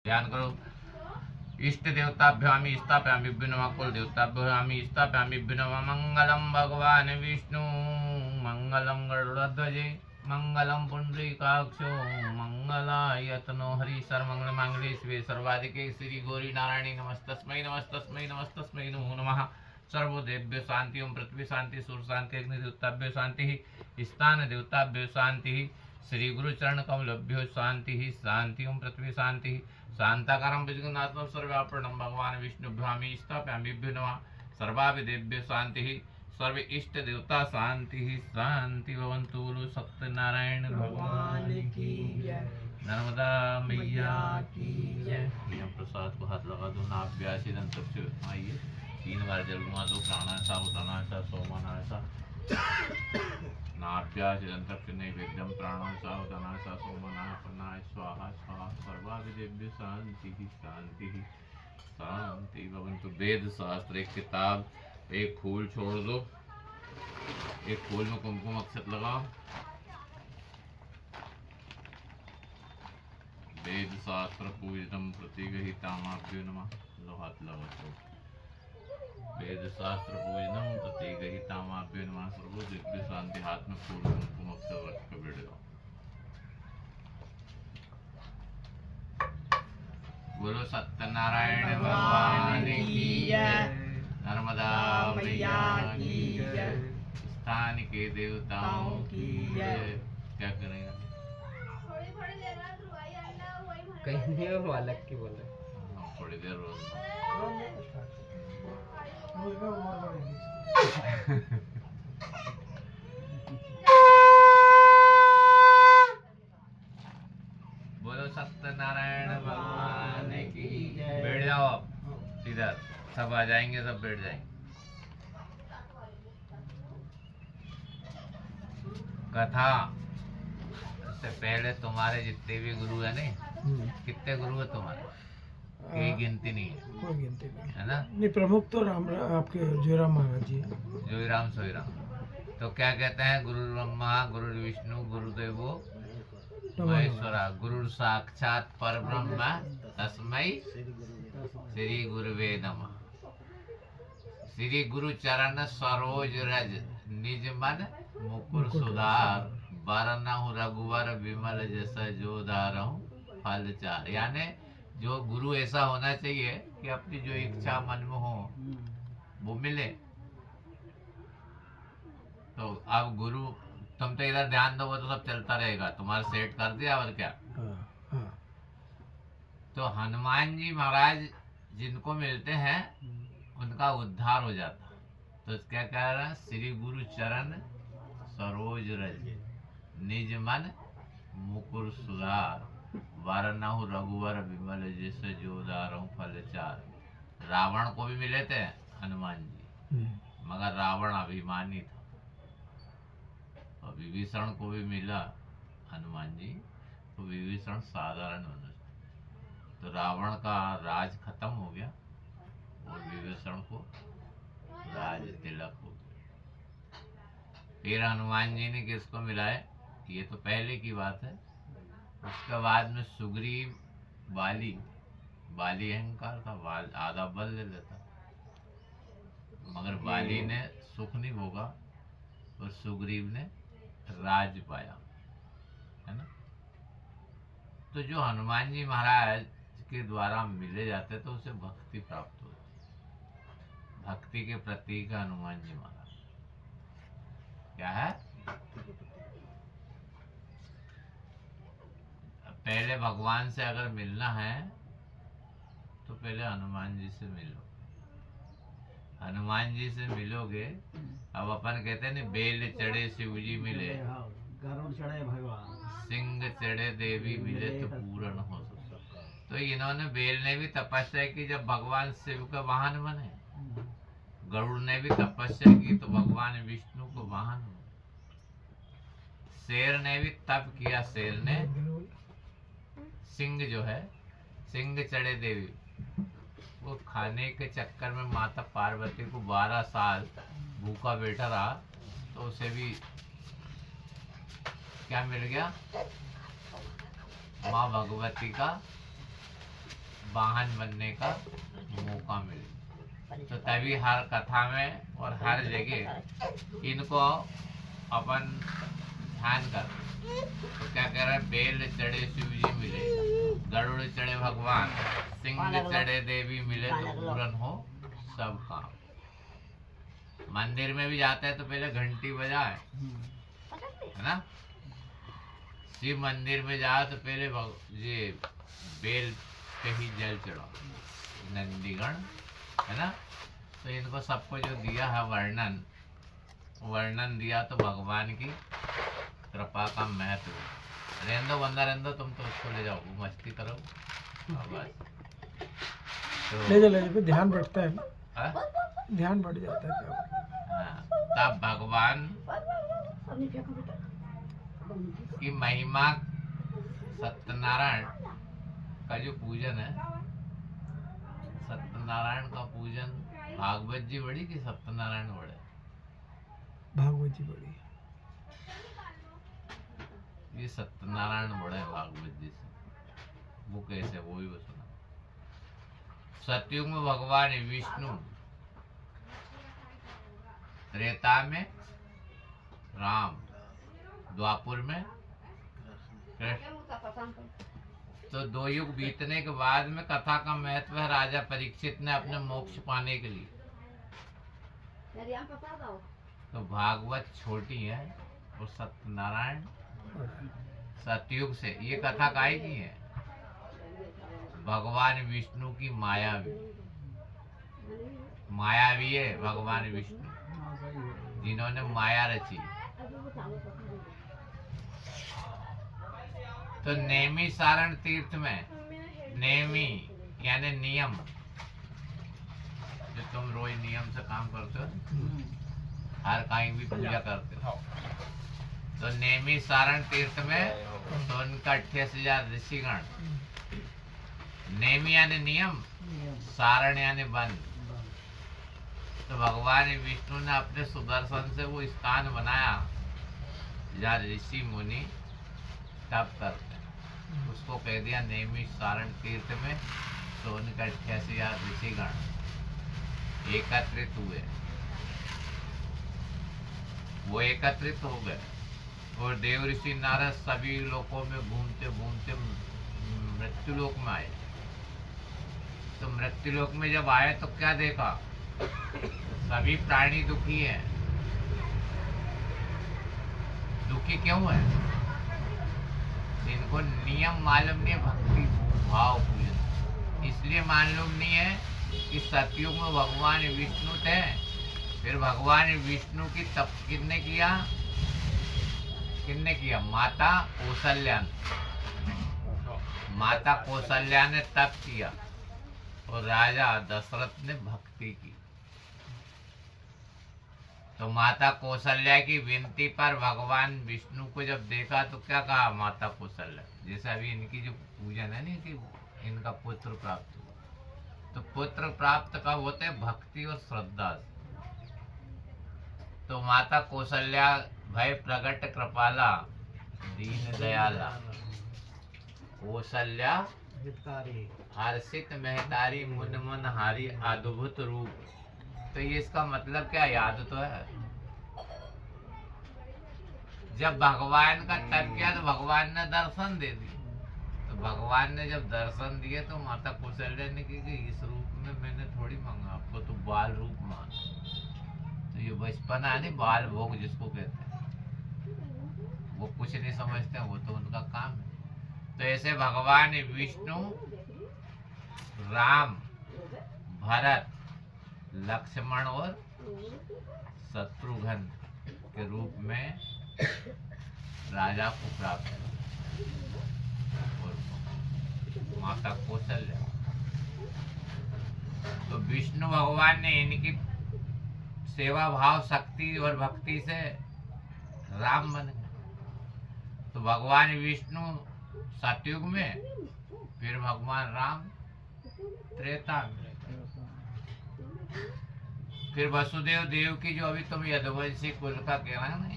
ध्यान करो। इष्ट देवताभ्यामी स्थापयामि नमः, कुल देवताभ्यामी स्थापयामि नमः। मंगलम भगवान विष्णु मंगलम गरुड़ध्वजे मंगलम पुंडरीकाक्षो मंगलायतनो हरि सर्वमंगल मांगल्ये शिवे सर्वाधिके श्री गौरी नारायणी नमस्तस्मै नमस्तस्मै नमस्तस्मै नमो नमः। सर्वदेव्य शांति ओम पृथ्वी शांति सूर्य शांति अग्नि देवताभ्यो शांति स्थान देवताभ्यो शांति श्री गुरु चरण कमलभ्यो शांति शांति ओम पृथ्वी शांति शांताकारं भुजगनाथं सर्वापरणं भगवान विष्णुभ्यामी स्थापयामि नमः। सर्वाभिदेव्य शांति सर्व इष्ट देवता शांति शांति भवन्तु। बोलो सत्यनारायण भगवान की जय, नर्मदा मैया की जय। प्रसाद को हाथ लगा दो, नाभ्यासीदं सबसे आइए 3 बार जल घुमा दो। प्राणायाम उदानासा सोमनासा नाभ्यासीदं सबसे नैवेद्यम प्राणायाम उदानासा सोमनापनाय स्वाहा स्वाहा। सर्वाभिदेव्य शांति शांति शांति भवन्तु। वेद शास्त्र एक किताब, एक फूल छोड़ दो, एक फूल में कुमकुम अक्षत लगाओ। वेद शास्त्र पूजितम प्रतिगहितामाभ्यो नमः। लो हाथ लगा दो। वेद शास्त्र पूजितम प्रतिगहितामाभ्यो नमः। सर्वो दिव्य शांति। हाथ में फूल कुमकुम अक्षत रख के बैठ जाओ। बोलो सत्यनारायण भगवान की जय, नर्मदा मैया की जय, स्थान के देवताओं की जय। क्या करेंगे? कहीं नहीं वो अलग की बोल रहे। थोड़ी देर रोज बोलो सत्यनारायण भगवान की जय। बैठ जाओ आप इधर, सब आ जाएंगे, सब बैठ जाएंगे। कथा से पहले तुम्हारे जितने भी गुरु है नहीं, कितने गुरु है तुम्हारे? कोई गिनती नहीं है। कोई गिनती नहीं है ना? नहीं, प्रमुख तो आपके जोईराम महाराज जी। जोईराम सोईराम। तो क्या कहते हैं? गुरु ब्रह्मा गुरु विष्णु गुरुदेवो महेश्वरा, गुरु साक्षात परब्रह्म तस्मै श्री गुरुवे नमः। श्री गुरु चरण सरोज रज निज मन मुकुर सुधार, बरनहु रघुवर विमल जस जो दारहु फल चार। यानी जो गुरु ऐसा होना चाहिए कि अपनी जो इच्छा मन में हो वो मिले। तो अब गुरु तुम तो इधर ध्यान दोगे तो सब चलता रहेगा, तुम्हारा सेट कर दिया और क्या। तो हनुमान जी महाराज जिनको मिलते हैं उनका उद्धार हो जाता। तो क्या कह रहा? श्री गुरु चरण सरोज रज निज मन मुकुर सुधार, वरनहु रघुवर विमल जिस जो दारहु फल चार। रावण को भी मिले थे हनुमान जी, मगर रावण अभिमानी था। और विभीषण को भी मिला हनुमान जी, तो विभीषण साधारण मनुष्य। तो रावण का राज खत्म हो गया और विभीषण को राज तिलक हो गया। फिर हनुमान जी ने किसको मिलाए? ये तो पहले की बात है। उसके बाद में सुग्रीव, बाली अहंकार था, आधा बल ले लेता, मगर बाली ने सुख नहीं भोगा और सुग्रीव ने राज पाया, है ना। तो जो हनुमान जी महाराज के द्वारा मिले जाते तो उसे भक्ति प्राप्त होती। भक्ति के प्रतीक हनुमान जी महाराज क्या है? पहले भगवान से अगर मिलना है तो पहले हनुमान जी से मिलो। हनुमान जी से मिलोगे। अब अपन कहते हैं ना, बेल चढ़े शिव जी मिले, गरुड़ चढ़े भगवान, सिंह चढ़े देवी मिले तो पूर्ण हो सकता। तो इन्होंने, बेल ने भी तपस्या की जब भगवान शिव का वाहन बने, गरुड़ ने भी तपस्या की तो भगवान विष्णु को वाहन बने, शेर ने भी तप किया, शेर ने, सिंह जो है, सिंह चढ़े देवी, वो खाने के चक्कर में माता पार्वती को 12 साल भूखा बैठा रहा, तो उसे भी क्या मिल गया? माँ भगवती का वाहन बनने का मौका मिले। तो तभी हर कथा में और हर जगह इनको अपन ध्यान कर। तो क्या कह रहा है, बेल चढ़े शिव जी मिले, गरुड़ चढ़े भगवान, सिंह चढ़े देवी मिले, तो पूरन हो सब काम। मंदिर में भी जाते हैं तो पहले घंटी बजाए, है ना। शिव मंदिर में जाओ तो पहले ये बेल पे ही जल चढ़ाओ, नंदीगण, है ना। तो इनको सबको जो दिया है वर्णन दिया, तो भगवान की कृपा का महत्व। रहने बंदा रहने तुम तो उसको ले जाओ, मस्ती करो बस। ले जाओ पे ध्यान बढ़ता है ना, हाँ? ध्यान बढ़ जाता है क्या। हाँ, तब भगवान की महिमा, सत्यनारायण का जो पूजन है, सत्यनारायण का पूजन भागवत जी बड़ी कि सत्यनारायण बड़े? भागवत जी बड़ी। ये सत्यनारायण बड़े भागवत जी से। वो कैसे, वो भी सुना। सतयुग में भगवान विष्णु, त्रेता में राम, द्वापुर में कृष्ण। तो 2 युग बीतने के बाद में कथा का महत्व है राजा परीक्षित ने अपने मोक्ष पाने के लिए। तो भागवत छोटी है और सत्यनारायण सतयुग से। ये कथा काहे की है? भगवान विष्णु की मायावी है भगवान विष्णु, जिन्होंने माया रची। तो नेमी सारण तीर्थ में, नेमी यानी नियम, जो तुम रोज नियम से काम करते हो, हर कहीं भी पूजा करते हो। तो नेमी सारण तीर्थ में तो उनका 28,000 ऋषिगण। नेमी यानी नियम, सारण यानी वन। तो भगवान विष्णु ने अपने सुदर्शन से वो स्थान बनाया जहाँ ऋषि मुनि तप करते हैं। उसको कह दिया नेमी सारण तीर्थ में। तो उनका 28,000 ऋषिगण एकत्रित हुए। वो एकत्रित हो गए और देव ऋषि नारद सभी लोकों में घूमते घूमते मृत्युलोक में आए। तो मृत्युलोक में जब आए तो क्या देखा? सभी प्राणी दुखी हैं। दुखी क्यों है? इनको नियम मालूम नहीं है, भक्ति भाव पूजन। इसलिए मालूम नहीं है कि सतयुग में भगवान विष्णु थे। फिर भगवान विष्णु की तप किसने किया? माता कौशल्या ने। माता कौशल्या ने तप किया और राजा दशरथ ने भक्ति की। तो माता कौशल्या की विनती पर भगवान विष्णु को जब देखा तो क्या कहा माता कौशल्या? जैसे अभी इनकी जो पूजन है नहीं कि इनका पुत्र प्राप्त हुआ। तो पुत्र प्राप्त कब होते? भक्ति और श्रद्धा से। तो माता कौशल्या भय प्रगट कृपाला दीन दयाला, कौशल्या हर्षित महतारी मुन मन हारी अद्भुत रूप। तो ये इसका मतलब क्या? याद तो है। जब भगवान का तप किया तो भगवान ने दर्शन दे दिए। तो भगवान ने जब दर्शन दिए तो माता कौशल्या ने कहा कि इस रूप में मैंने थोड़ी मांगा, आपको तो बाल रूप मांगा। तो ये बचपना है नहीं, बाल भोग जिसको कहते हैं, वो कुछ नहीं समझते, वो तो उनका काम है। तो ऐसे भगवान विष्णु राम, भरत, लक्ष्मण और शत्रुघ्न के रूप में राजा को प्राप्त हुआ और माता कौशल्या। तो विष्णु भगवान ने इनकी सेवा भाव, शक्ति और भक्ति से राम बन गए। तो भगवान विष्णु सतयुग में, फिर भगवान राम त्रेता में। फिर वसुदेव देव की जो अभी तुम यदुवंशी कुल का कहना है ना,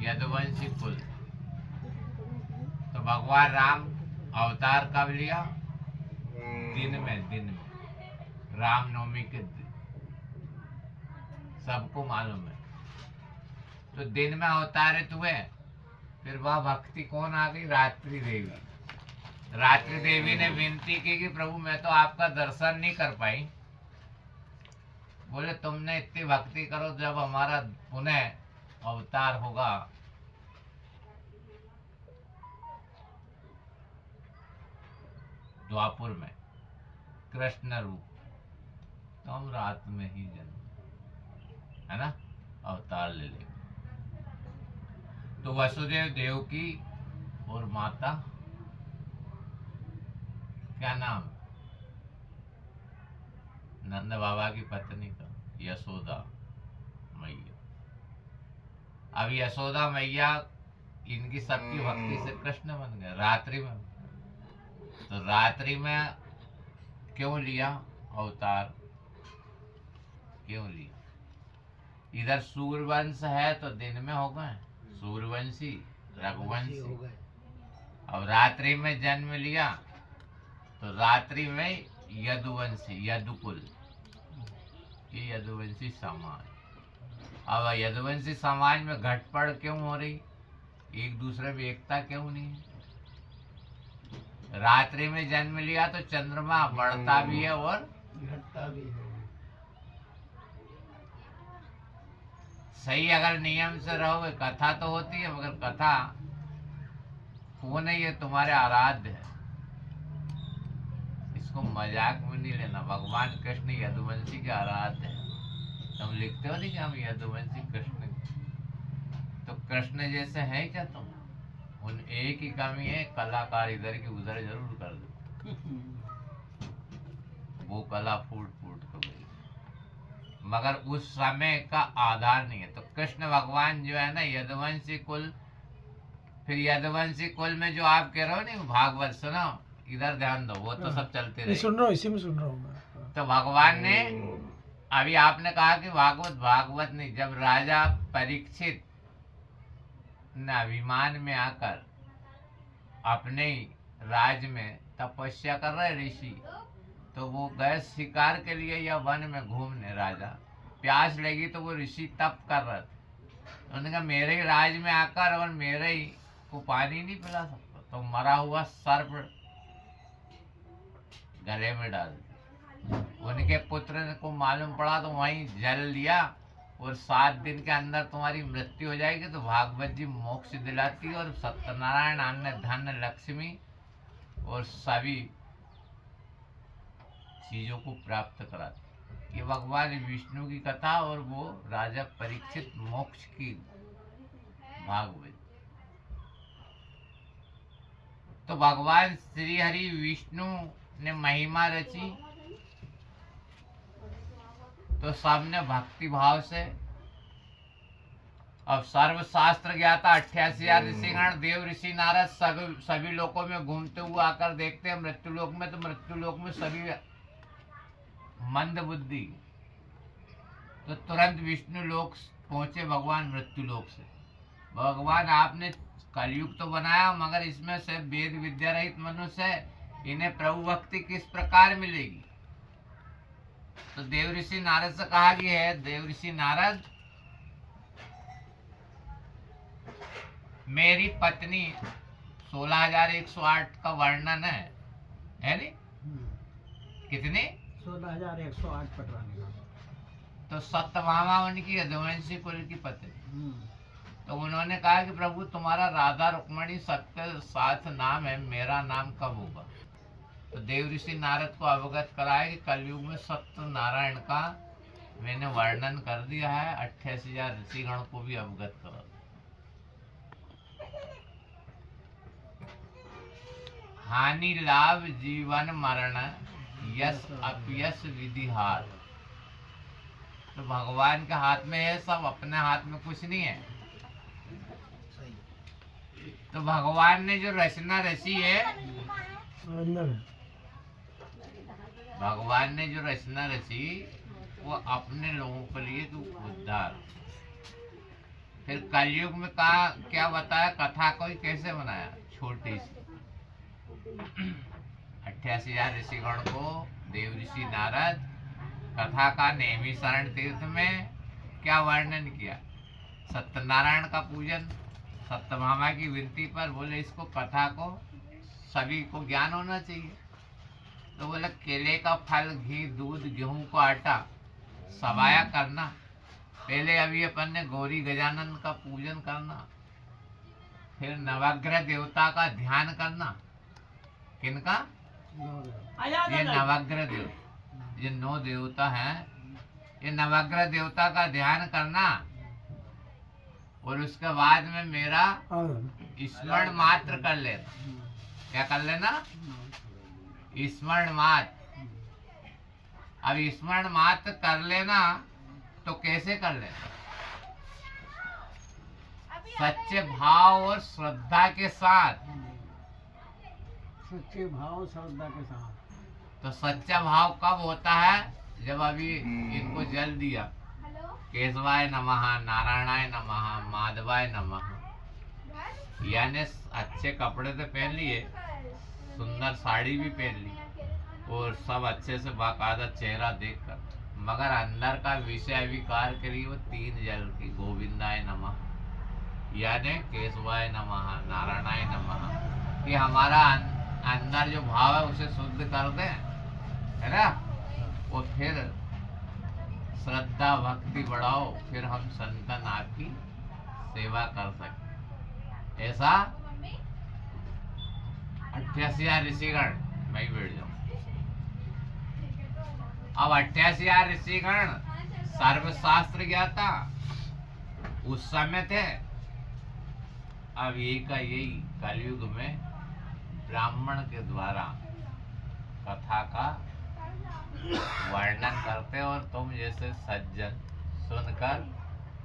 यदुवंशी कुल। तो भगवान राम अवतार कब लिया? दिन में रामनवमी के दिन, सबको मालूम है। तो दिन में अवतारित हुए, फिर वह भक्ति कौन आ गई? रात्रि देवी। रात्रि देवी ने विनती की कि प्रभु मैं तो आपका दर्शन नहीं कर पाई। बोले तुमने इतनी भक्ति करो, जब हमारा पुनः अवतार होगा द्वापुर में कृष्ण रूप, तो हम रात में ही जन्म, है ना, अवतार ले लेंगे। तो वसुदेव देव की और माता क्या नाम? नंद बाबा की पत्नी का यशोदा मैया। अब यशोदा मैया इनकी सबकी भक्ति से कृष्ण बन गए रात्रि में। तो रात्रि में क्यों लिया अवतार? क्यों लिया? इधर सूर्यवंश है तो दिन में हो गए सूर्यवंशी, रघुवंशी। अब रात्रि में जन्म लिया तो रात्रि में यदुवंशी, यदुकुल, ये यदुवंशी समाज। अब यदुवंशी समाज में घटपड़ क्यों हो रही? एक दूसरे में एकता क्यों नहीं? रात्रि में जन्म लिया तो चंद्रमा बढ़ता भी है और घटता भी है। सही अगर नियम से रहोगे, कथा तो होती है मगर कथा वो नहीं है, तुम्हारे आराध्य है। इसको मजाक में नहीं लेना। भगवान कृष्ण यदुवंशी के आराध्य है। तुम लिखते हो नहीं कि हम यदुवंशी कृष्ण, तो कृष्ण जैसे है क्या तुम? उन एक ही कमी है, कलाकार इधर की उधर जरूर कर दो, वो कला फूट फूट कर गई, मगर उस समय का आधार नहीं है। तो कृष्ण भगवान जो है ना यदुवंशी कुल, फिर यदुवंशी कुल में जो आप कह रहे हो ना भागवत सुनो, इधर ध्यान दो, वो तो सब चलते रहे। सुन रहा हूँ, इसी में सुन रहा हूँ मैं। तो भगवान ने, अभी आपने कहा कि भागवत नहीं, जब राजा परीक्षित न अभिमान में आकर अपने राज में तपस्या कर रहे ऋषि, तो वो गए शिकार के लिए या वन में घूमने। राजा प्यास लगी तो वो ऋषि तप कर रहे थे। उन्होंने कहा मेरे ही राज में आकर और मेरे ही को पानी नहीं पिला सकता, तो मरा हुआ सर्प गले में डाल दिया। उनके पुत्र को मालूम पड़ा तो वहीं जल लिया, और 7 दिन के अंदर तुम्हारी मृत्यु हो जाएगी। तो भागवत जी मोक्ष दिलाती है और सत्यनारायण, अन्न धन लक्ष्मी और सभी चीजों को प्राप्त कराती। ये भगवान विष्णु की कथा, और वो राजा परीक्षित मोक्ष की भागवत। तो भगवान श्री हरि विष्णु ने महिमा रची, तो सबने भक्ति भाव से, अब सर्व शास्त्र ज्ञाता 88,000 ऋषिगण, देव ऋषि नारद सभी लोकों में घूमते हुए आकर देखते हैं मृत्यु लोक में, तो मृत्यु लोक में सभी मंद बुद्धि, तो तुरंत विष्णु लोक पहुंचे भगवान मृत्यु लोक से। भगवान आपने कलयुग तो बनाया, मगर इसमें से वेद विद्या रहित मनुष्य है, इन्हें प्रभु भक्ति किस प्रकार मिलेगी? तो देव ऋषि नारद से कहा गया है, देव ऋषि नारद, मेरी पत्नी 16,108 का वर्णन है नहीं? कितने? 16,108 पटरानी का। तो सत्यभामा उनकी यदुवंशी कुल की पत्नी। तो उन्होंने कहा कि प्रभु तुम्हारा राधा रुक्मणी सबके साथ नाम है, मेरा नाम कब होगा? तो देव ऋषि नारद को अवगत कराया कि कलयुग में सत्यनारायण का मैंने वर्णन कर दिया है, 88,000 ऋषिगण को भी अवगत करा। हानि लाभ जीवन मरण यश अपयश विधि हार। तो भगवान के हाथ में है सब, अपने हाथ में कुछ नहीं है। तो भगवान ने जो रचना रची है, भगवान ने जो रचना रची वो अपने लोगों के लिए तो उद्धार। फिर कलयुग में कहा क्या बताया, कथा कोई कैसे बनाया, छोटी सी 88,000 ऋषिगण को देव ऋषि नारद कथा का नेमी शरण तीर्थ में क्या वर्णन किया? सत्यनारायण का पूजन, सत्यभामा की विनती पर बोले इसको कथा को सभी को ज्ञान होना चाहिए। तो बोले केले का फल, घी, दूध, गेहूं को आटा सवाया करना, पहले अभी अपन ने गौरी गजानन का पूजन करना, फिर नवग्रह देवता का ध्यान करना। किनका? ये नवग्रह देव, ये 9 देवता हैं, ये नवग्रह देवता का ध्यान करना और उसके बाद में मेरा स्मरण मात्र कर लेना। क्या कर लेना? स्मरण मात्र। अब स्मरण मात्र कर लेना तो कैसे कर लेना? सच्चे भाव और श्रद्धा के साथ। सच्चे भाव श्रद्धा के साथ। तो सच्चा भाव कब होता है? जब अभी इनको जल दिया, केशवाय नमः, नारायणाय नमः, माधवाय नमः, यानी अच्छे कपड़े तो पहन लिए, सुंदर साड़ी भी पहन ली और सब अच्छे से बाकायदा चेहरा देखकर, मगर अंदर का विषय विकार करी वो 3 जल की, गोविंदाय नमः यानी केशवाय नमः, नारायणाय नमः, कि हमारा अंदर जो भाव है उसे शुद्ध कर दे, है ना? और फिर श्रद्धा भक्ति बढ़ाओ, फिर हम संतन आपकी सेवा कर सकते। ऐसा 88,000 ऋषिगण, मैं ही बैठ जाऊं। अब 88,000 ऋषिगण सर्वशास्त्र ज्ञाता उस समय थे। अब यही का यही कलयुग में ब्राह्मण के द्वारा कथा का वर्णन करते और तुम जैसे सज्जन सुनकर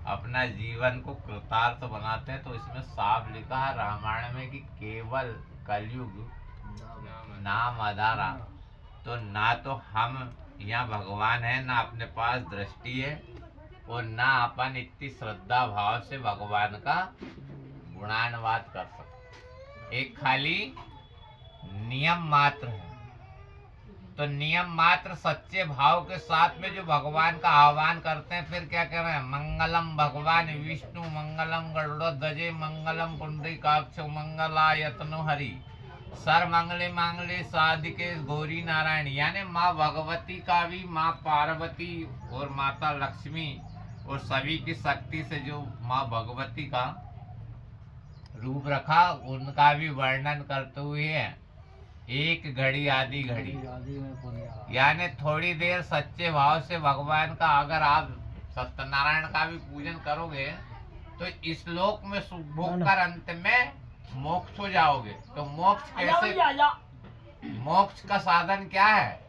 अपना जीवन को कृतार्थ बनाते हैं। तो इसमें साफ लिखा है रामायण में कि केवल कलयुग नाम आधारा। तो ना तो हम यहाँ भगवान है, ना अपने पास दृष्टि है और ना अपन इतनी श्रद्धा भाव से भगवान का गुणानुवाद कर सकते। एक खाली नियम मात्र है। तो नियम मात्र सच्चे भाव के साथ में जो भगवान का आह्वान करते हैं, फिर क्या कह रहे हैं? मंगलम भगवान विष्णु, मंगलम गरुड़ध्वजे, मंगलम पुंडरीकाक्ष, मंगलायतनो हरि, सर मंगले मांगले साधिके गौरी नारायण। यानी माँ भगवती का भी, माँ पार्वती और माता लक्ष्मी और सभी की शक्ति से जो माँ भगवती का रूप रखा, उनका भी वर्णन करते हुए एक घड़ी आधी घड़ी, यानी थोड़ी देर सच्चे भाव से भगवान का अगर आप सत्यनारायण का भी पूजन करोगे तो इस लोक में सुख भोग कर अंत में मोक्ष हो जाओगे। तो मोक्ष कैसे? मोक्ष का साधन क्या है?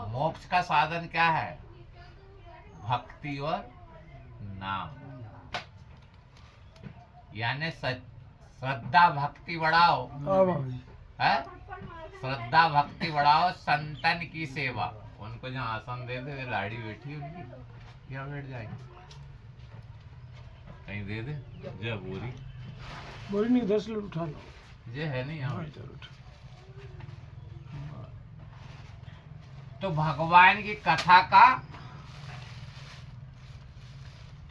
मोक्ष का साधन क्या है? भक्ति और नाम। यानी श्रद्धा भक्ति बढ़ाओ, है? श्रद्धा भक्ति बढ़ाओ, संतन की सेवा। उनको जहाँ आसन दे दे, लाड़ी बैठी उनकी, यहाँ बैठ जाएंगे। कहीं दे दे जे बोरी बोरी नहीं, 10 लोग उठा लो। जे है नहीं यहाँ। चलो उठो। तो भगवान की कथा का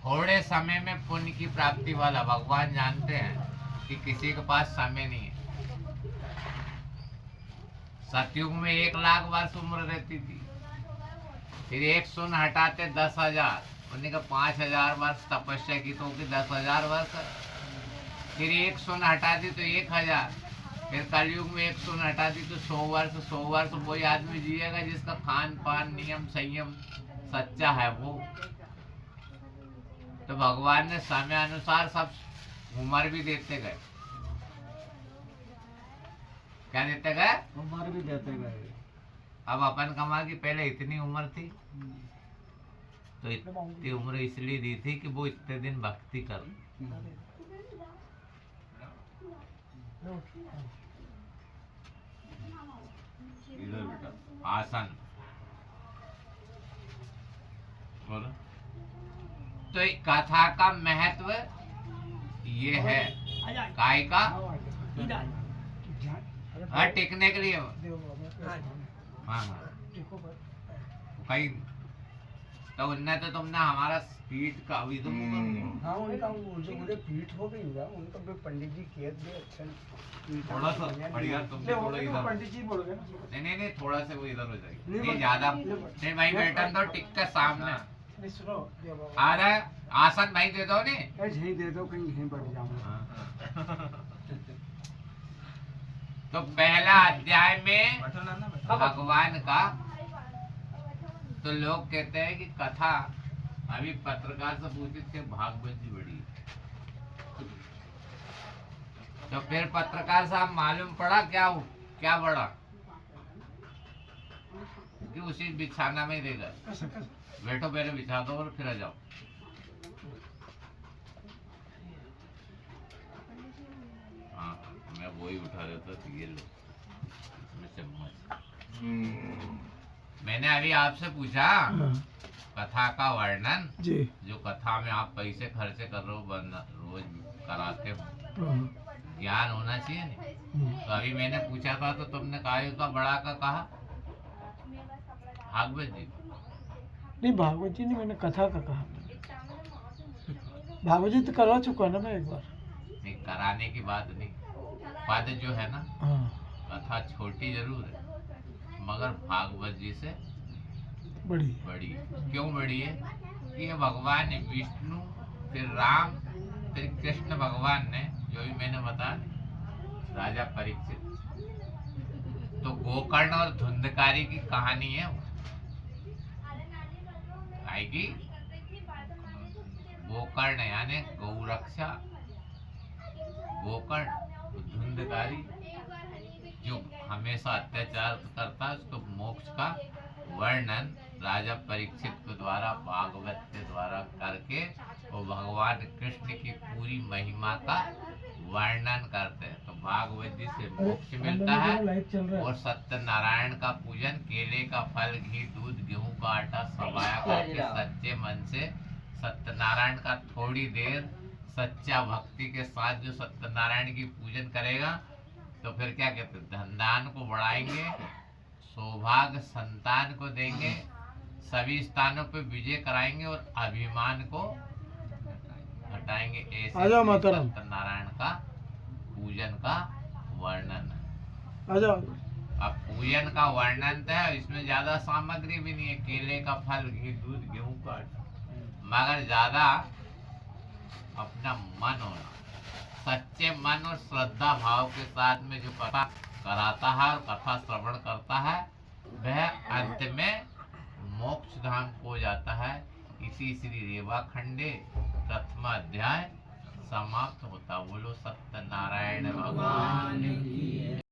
थोड़े समय में पुण्य की प्राप्ति वाला भगवान जानते हैं कि किसी के पास समय नहीं है। सतयुग में 1 लाख वर्ष उम्र रहती थी, फिर 1 शून्य हटाते 10,000, उन्होंने कहा 5,000 वर्ष तपस्या की तो 10,000 वर्ष, फिर 1 शून्य हटा दी तो 1,000, फिर कलयुग में 1 शून्य हटा दी तो 100 वर्ष। 100 वर्ष वही आदमी जिएगा जिसका खान पान नियम संयम सच्चा है वो। तो भगवान ने समय अनुसार सब उम्र भी देते गए। क्या देते गए? उम्र भी देते गए। अब अपन कमा की पहले इतनी उम्र थी, तो इतनी उम्र इसलिए दी थी कि वो इतने दिन भक्ति कर। इधर बेटा आसन बोलो। तो कथा का महत्व ये है। काय का? हाँ टिकने के लिए देव बाबा हाँ हाँ टिको पर कहीं तो उनने तो तुमने हमारा पीठ का अभी तुम हाँ उनका मुझे पीठ हो गई होगा उनका भी पंडित जी किए थे अच्छा थोड़ा सा बढ़िया तुमने थोड़ा इधर पंडित जी बोल गए ना नहीं थोड़ा से वो इधर हो जाएगी नहीं, नहीं ज्यादा नहीं भाई बैठन तो टिक के सामने नहीं सुनो देव बाबा आ रहा है आसन भाई दे दो ने यहीं दे दो कहीं यहीं बैठ जाऊंगा तो पहला अध्याय में भगवान का तो लोग कहते हैं कि कथा अभी पत्रकार से पूछे थे भागवत जी बड़ी तो फिर पत्रकार साहब मालूम पड़ा क्या बड़ा कि उसी बिछाना में ही देगा बैठो पहले बिछा दो और फिर आ जाओ हाँ मैं वही उठा देता तो ये लो इसमें चम्मच मैंने अभी आपसे पूछा कथा का वर्णन जी जो कथा में आप पैसे खर्चे कर रहे हो रोज कराते हो हाँ, ज्ञान होना चाहिए नहीं तो अभी मैंने पूछा था तो तुमने कहा का बड़ा का कहा भागवत जी नहीं भागवत जी ने मैंने कथा का कहा भागवत जी तो करवा चुका ना मैं एक बार नहीं कराने की बात नहीं पद जो है ना हाँ कथा छोटी जरूर है मगर भागवत जी से बड़ी बड़ी क्यों बड़ी है कि ये भगवान विष्णु फिर राम फिर कृष्ण भगवान ने जो भी मैंने बताया राजा परीक्षित तो गोकर्ण और धुंधकारी की कहानी है वो आएगी गोकर्ण यानी गौरक्षा गोकर्ण धुंधकारी जो हमेशा अत्याचार करता है उसको मोक्ष का वर्णन राजा परीक्षित के द्वारा भागवत के द्वारा करके वो भगवान कृष्ण की पूरी महिमा का वर्णन करते हैं तो भागवत जी से मोक्ष मिलता है लाइट चल रहा और सत्यनारायण का पूजन केले का फल घी दूध गेहूं का आटा सबाया करके सच्चे मन से सत्यनारायण का थोड़ी देर सच्चा भक्ति के साथ जो सत्यनारायण की पूजन करेगा तो फिर क्या कहते हैं धनदान को बढ़ाएंगे सौभाग्य संतान को देंगे सभी स्थानों पे विजय कराएंगे और अभिमान को हटाएंगे ऐसे आ जाओ माताराम। सत्यनारायण का पूजन का वर्णन है। आ जाओ अब पूजन का वर्णन तो है इसमें ज्यादा सामग्री भी नहीं है केले का फल घी दूध गेहूं का आटा मगर ज्यादा अपना मन होना सच्चे मन और श्रद्धा भाव के साथ में जो कथा कराता है और कथा श्रवण करता है वह अंत में मोक्ष धाम को जाता है इसी श्री रेवा खंडे प्रथम अध्याय समाप्त होता बोलो सत्यनारायण भगवान की